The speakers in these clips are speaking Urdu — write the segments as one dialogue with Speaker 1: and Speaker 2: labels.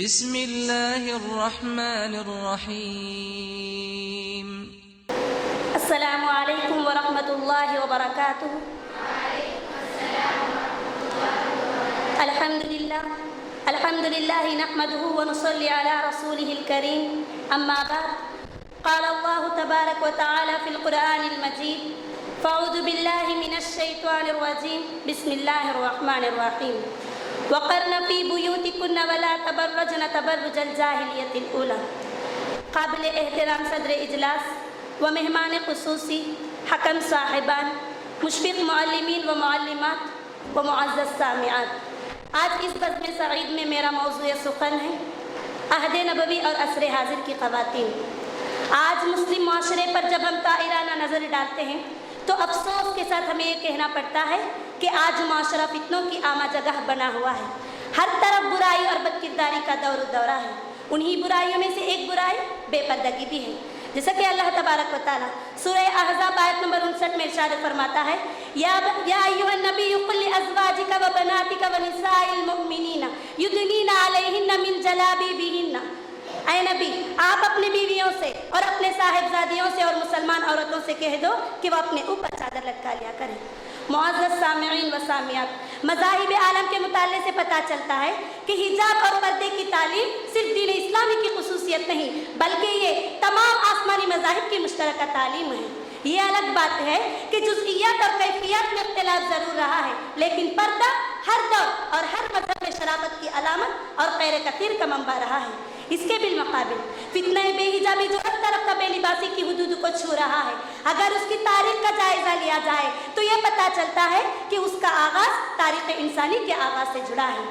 Speaker 1: بسم اللہ الرحمن الرحیم۔
Speaker 2: السلام علیکم ورحمۃ اللہ وبرکاتہ۔ الحمد للہ نحمده ونصلي على رسوله الكريم، اما بعد، قال الله تبارك وتعالى في القرآن المجيد: فاعوذ باللہ من الشیطان الرجیم، بسم اللہ الرحمن الرحیم۔ وقرن فی بیوتکن ولا تبرجن تبرج الجاہلیۃ الاولی۔ قابل احترام صدر اجلاس و مہمان خصوصی، حکم صاحبان، مشفق معلمین و معلمات و معزز سامعات، آج اس بزم سعید میں میرا موضوع سخن ہے عہد نبوی اور عصر حاضر کی خواتین۔ آج مسلم معاشرے پر جب ہم طائرانہ نظر ڈالتے ہیں تو افسوس کے ساتھ ہمیں یہ کہنا پڑتا ہے کہ آج معاشرہ فتنوں کی عامہ جگہ بنا ہوا ہے۔ ہر طرف برائی اور بدکرداری کا دور و دورہ ہے۔ انہی برائیوں میں سے ایک برائی بے پردگی بھی ہے، جیسا کہ اللہ تبارک و تعالیٰ سورہ احزاب آیت نمبر 59 میں ارشاد فرماتا ہے: یا ایھا النبی قل لازواجک و بناتک و نساء المؤمنین یدنین علیہن من جلابیبہن۔ اے نبی، آپ اپنی بیویوں سے اور اپنے صاحبزادیوں سے اور مسلمان عورتوں سے کہہ دو کہ وہ اپنے اوپر چادر لٹکا لیا کریں۔ معزز سامعین و سامعات، مذاہب عالم کے مطالعے سے پتہ چلتا ہے کہ حجاب اور پردے کی تعلیم صرف دین اسلامی کی خصوصیت نہیں بلکہ یہ تمام آسمانی مذاہب کی مشترکہ تعلیم ہے۔ یہ الگ بات ہے کہ جزئیات اور کیفیات میں اختلاف ضرور رہا ہے، لیکن پردہ ہر دور اور ہر مذہب میں شرافت کی علامت اور خیر کثیر کا منبع رہا ہے۔ اس کے بالمقابل فتنہ بے حجابی جو ہر طرف کا بے لباسی کی حدود کو چھو رہا ہے، اگر اس کی تاریخ کا جائزہ لیا جائے تو یہ پتہ چلتا ہے کہ اس کا آغاز تاریخ انسانی کے آغاز سے جڑا ہے۔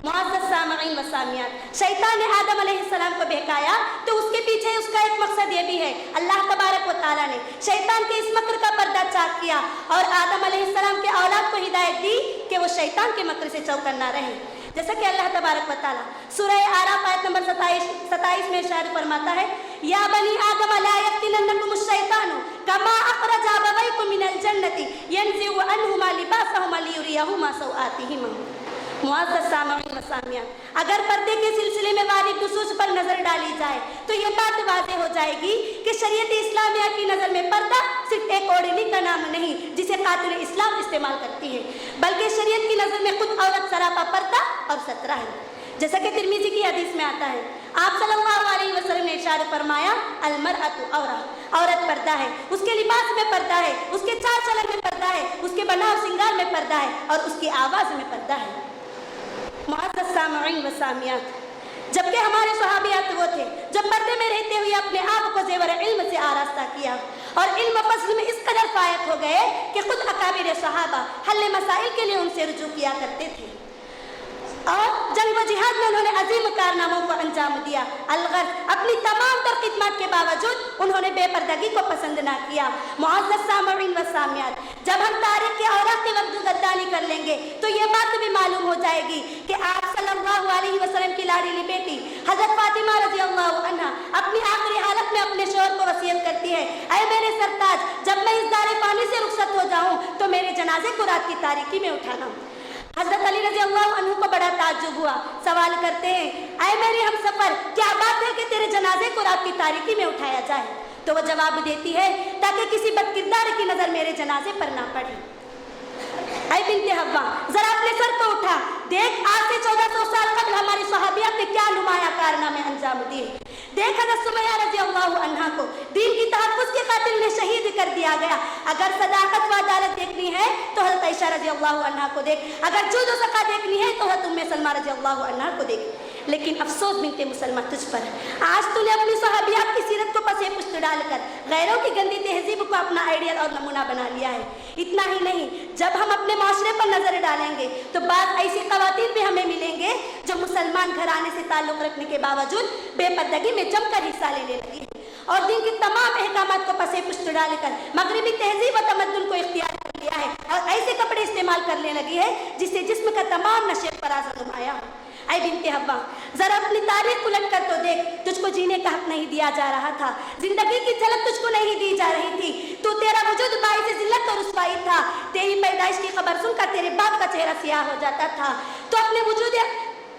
Speaker 2: معزز سامعین و سامعات، شیطان نے آدم علیہ السلام کو بہکایا تو اس کے پیچھے اس کا ایک مقصد یہ بھی ہے۔ اللہ تبارک و تعالیٰ نے شیطان کے اس مکر کا پردہ چاک کیا اور آدم علیہ السلام کے اولاد کو ہدایت دی کہ وہ شیطان کے مکر سے چوکن نہ رہیں، جیسا کہ اللہ تبارک و تعالیٰ سورہ اعراف آیت نمبر 27 میں ارشاد فرماتا ہے: یا بنی آدم لا یفتننکم الشیطان کما اخرج ابویکم من الجنۃ ینزع عنہما لباسہما لیریہما سوآتہما۔ معزز سامعین و سامعات، اگر پردے کے سلسلے میں وارد نصوص پر نظر ڈالی جائے تو یہ بات واضح ہو جائے گی کہ شریعت اسلامیہ کی نظر میں پردہ صرف ایک اوڑھنی کا نام نہیں جسے قاتل اسلام استعمال کرتی ہے، بلکہ شریعت کی نظر میں خود عورت سراپا پردہ اور سترہ ہے، جیسا کہ ترمذی کی حدیث میں آتا ہے۔ آپ صلی اللہ علیہ وسلم نے ارشاد فرمایا: المرأۃ عورہ، عورت پردہ ہے، اس کے لباس میں پردہ ہے، اس کے چال چلن میں پردہ ہے، اس کے بناؤ سنگار میں پردہ ہے اور اس کی آواز میں پردہ ہے۔ معزز سامعین و سامعات، جبکہ ہمارے صحابیات وہ تھے جو پردے میں رہتے ہوئے اپنے آپ کو زیور علم سے آراستہ کیا اور علم و فضل میں اس قدر فائق ہو گئے کہ خود اکابر صحابہ حل مسائل کے لیے ان سے رجوع کیا کرتے تھے اور جنگ و جہاد میں انہوں نے عظیم کارناموں کو انجام دیا۔ الغرض اپنی تمام تر خدمات کے باوجود انہوں نے بے پردگی کو پسند نہ کیا۔ معزز سامعین و سامعات، جب ہم تاریخ کے اوراق کے وقت گردانی کر لیں گے تو یہ بات بھی معلوم ہو جائے گی کہ آپ صلی اللہ علیہ وسلم کی لاڈلی بیٹی حضرت فاطمہ رضی اللہ عنہا اپنی آخری حالت میں اپنے شوہر کو وصیت کرتی ہے: اے میرے سرتاج، جب میں اس دار فانی سے رخصت ہو جاؤں تو میرے جنازے کو رات کی تاریکی میں اٹھانا۔ حضرت علی رضی اللہ عنہ کو بڑا تعجب ہوا، سوال کرتے ہیں: اے میرے ہم سفر، کیا بات ہے کہ تیرے جنازے کو رات کی تاریکی میں اٹھایا جائے؟ تو وہ جواب دیتی ہے: تاکہ کسی بدکردار کی نظر میرے جنازے پر نہ پڑے۔ اے بنت حوا، ذرا اپنے سر کو اٹھا، دیکھ آج سے 1400 سال قبل ہماری صحابیات نے کیا نمایاں کارنامے انجام دیے۔ دیکھ حضرت سمیہ رضی اللہ عنہا کو دین کی تحفظ کے قاتل نے شہید کر دیا گیا۔ اگر صداقت و عدالت دیکھنی ہے تو حضرت عائشہ رضی اللہ عنہا کو دیکھ، اگر جود و سخا دیکھنی ہے تو حضرت ام سلمہ رضی اللہ عنہا کو دیکھ۔ لیکن افسوس بنت مسلمہ تجھ پر، آج تو نے اپنی صحابیات کی سیرت کو پسے پشت ڈال کر غیروں کی گندی تہذیب کو اپنا آئیڈیل اور نمونہ بنا لیا ہے۔ اتنا ہی نہیں، جب ہم اپنے معاشرے پر نظر ڈالیں گے تو بعض ایسی خواتین بھی ہمیں ملیں گے جو مسلمان گھرانے سے تعلق رکھنے کے باوجود بے پردگی میں جم کر حصہ لینے لگی ہے اور دین کے تمام احکامات کو پسے پشت ڈال کر مغربی تہذیب و تمدن کو اختیار کر لیا ہے اور ایسے کپڑے استعمال کرنے لگی ہے جس سے جسم کا تمام نشیب فراز نمایا ہو۔ اے بنت حوا، ذرا اپنی تاریخ الٹ کر تو دیکھ، تجھ کو جینے کا حق نہیں دیا جا رہا تھا، زندگی کی جھلک تجھ کو نہیں دی جا رہی تھی، تو تیرا وجود باعث ذلت اور رسوائی تھا، تیری پیدائش کی خبر سن کر تیرے باپ کا چہرہ سیاہ ہو جاتا تھا، تو اپنے وجود